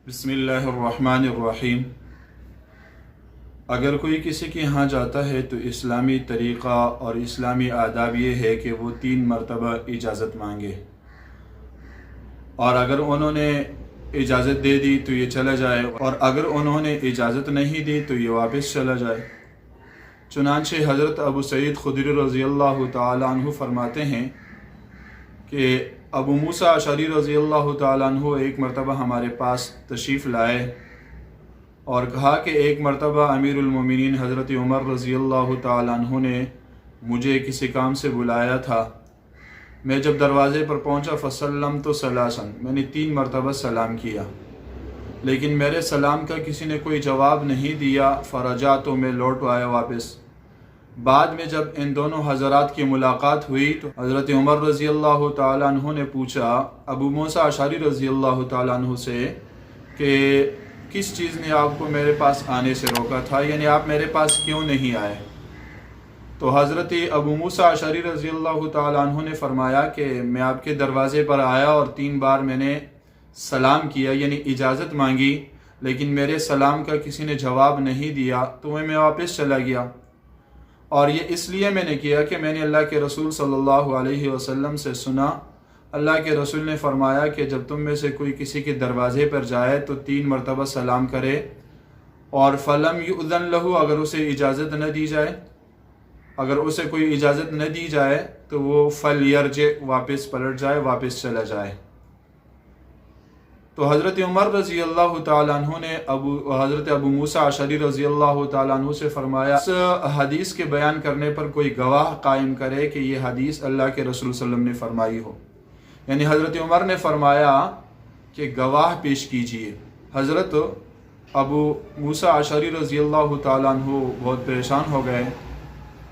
बिस्मिल्लाहिर्रहमानिर्रहीम। अगर कोई किसी के यहाँ जाता है तो इस्लामी तरीक़ा और इस्लामी आदाब ये है कि वो 3 मरतबा इजाज़त मांगे, और अगर उन्होंने इजाज़त दे दी तो ये चला जाए, और अगर उन्होंने इजाज़त नहीं दी तो ये वापस चला जाए। चुनांचे हज़रत अबू सईद खुदरी रज़ियल्लाहु ताला अन्हु फरमाते हैं कि अबू मूसा अशअरी रज़ियल्लाहु ताला अन्हु एक मरतबा हमारे पास तशरीफ़ लाए और कहा कि एक मरतबा अमीरुल मोमिनीन हज़रत उमर रज़ियल्लाहु ताला अन्हु ने मुझे किसी काम से बुलाया था। मैं जब दरवाज़े पर पहुंचा फ़सल्लम तो सलासन, मैंने 3 मरतबा सलाम किया, लेकिन मेरे सलाम का किसी ने कोई जवाब नहीं दिया। फ़रजा, तो मैं लौट आया वापस। बाद में जब इन दोनों हज़रात की मुलाकात हुई तो हज़रत उमर रज़ियल्लाहु ताला अन्हु ने पूछा अबू मूसा अशअरी रज़ियल्लाहु ताला अन्हु से कि किस चीज़ ने आपको मेरे पास आने से रोका था, यानी आप मेरे पास क्यों नहीं आए। तो हज़रत अबू मूसा अशअरी रज़ियल्लाहु ताला अन्हु ने फरमाया कि मैं आपके दरवाज़े पर आया और 3 बार मैंने सलाम किया, यानी इजाज़त मांगी, लेकिन मेरे सलाम का किसी ने जवाब नहीं दिया, तो मैं वापस चला गया। और ये इसलिए मैंने किया कि मैंने अल्लाह के रसूल सल्लल्लाहु अलैहि वसल्लम से सुना, अल्लाह के रसूल ने फरमाया कि जब तुम में से कोई किसी के दरवाज़े पर जाए तो 3 मरतबा सलाम करे, और फलम युअज़न लहू, अगर उसे इजाज़त न दी जाए, अगर उसे कोई इजाज़त न दी जाए तो वो फल यरजे, वापस पलट जाए, वापस चला जाए। तो हज़रत उमर रज़ियल्लाहु ताला अन्हु ने हज़रत अबू मूसा अशअरी रज़ियल्लाहु ताला अन्हु से फरमाया, इस हदीस के बयान करने पर कोई गवाह कायम करे कि ये हदीस अल्लाह के रसूल सल्लल्लाहु अलैहि वसल्लम ने फरमाई हो। यानी हज़रत उमर ने फरमाया कि गवाह पेश कीजिए। हज़रत अबू मूसा अशअरी रज़ियल्लाहु ताला अन्हु बहुत परेशान हो गए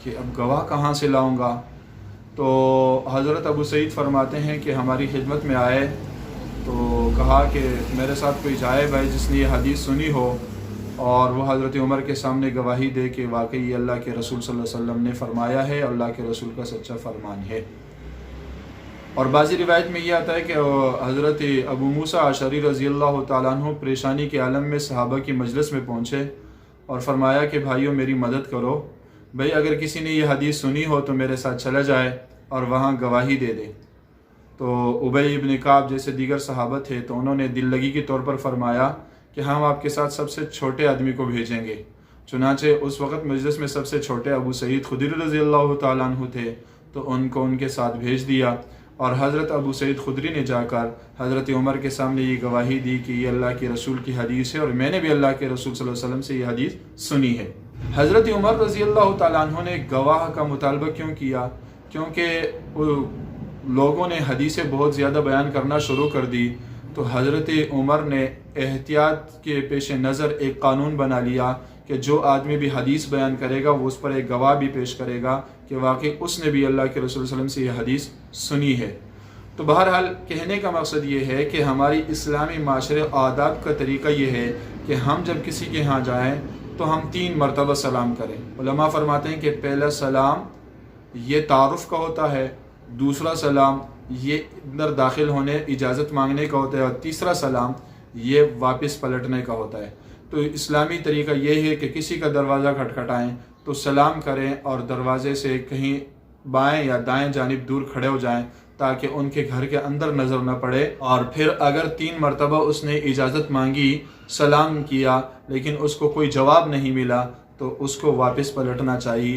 कि अब गवाह कहाँ से लाऊंगा। तो हज़रत अबू सईद फरमाते हैं कि हमारी खिदमत में आए तो कहा कि मेरे साथ कोई जाए भाई जिसने ये हदीस सुनी हो, और वो हज़रत उमर के सामने गवाही दे कि वाकई अल्लाह के रसूल सल्लल्लाहु अलैहि वसल्लम ने फरमाया है, अल्लाह के रसूल का सच्चा फरमान है। और बाज़ी रिवायत में ये आता है कि हज़रत अबू मूसा अशअरी रज़ियल्लाहु ताला अन्हु परेशानी के आलम में सहाबा की मजलिस में पहुँचे और फरमाया कि भाइयों मेरी मदद करो, भाई अगर किसी ने यह हदीस सुनी हो तो मेरे साथ चला जाए और वहाँ गवाही दे दे। तो उबई इब्न काब जैसे दीगर सहाबा थे, तो उन्होंने दिल लगी के तौर पर फरमाया कि हम आपके साथ सबसे छोटे आदमी को भेजेंगे। चुनाचे उस वक़्त मजलिस में सबसे छोटे अबू सईद खुदरी रज़ियल्लाहु ताला अन्हु थे, तो उनको उनके साथ भेज दिया, और हज़रत अबू सईद खुदरी ने जाकर हज़रत उमर के सामने ये गवाही दी कि ये अल्लाह के रसूल की हदीस है और मैंने भी अल्लाह के रसूल सल्लल्लाहु अलैहि वसल्लम से ये हदीस सुनी है। हज़रत उमर रज़ियल्लाहु ताला अन्हु ने गवाह का मुतालबा क्यों किया? क्योंकि लोगों ने हदीसें बहुत ज़्यादा बयान करना शुरू कर दी, तो हज़रत उमर ने एहतियात के पेश नज़र एक कानून बना लिया कि जो आदमी भी हदीस बयान करेगा वो उस पर एक गवाह भी पेश करेगा कि वाकई उसने भी अल्लाह के रसूल सल्लल्लाहु अलैहि वसल्लम से यह हदीस सुनी है। तो बहरहाल कहने का मकसद ये है कि हमारी इस्लामी माशरे आदाब का तरीका ये है कि हम जब किसी के यहाँ जाएँ तो हम 3 मरतबा सलाम करें। उलमा फरमाते हैं कि पहला सलाम ये तारुफ़ का होता है, दूसरा सलाम ये अंदर दाखिल होने इजाज़त मांगने का होता है, और तीसरा सलाम ये वापस पलटने का होता है। तो इस्लामी तरीका ये है कि किसी का दरवाज़ा खटखटाएं तो सलाम करें और दरवाज़े से कहीं बाएं या दाएं जानिब दूर खड़े हो जाएं ताकि उनके घर के अंदर नज़र न पड़े। और फिर अगर 3 मरतबा उसने इजाज़त मांगी, सलाम किया, लेकिन उसको कोई जवाब नहीं मिला, तो उसको वापस पलटना चाहिए।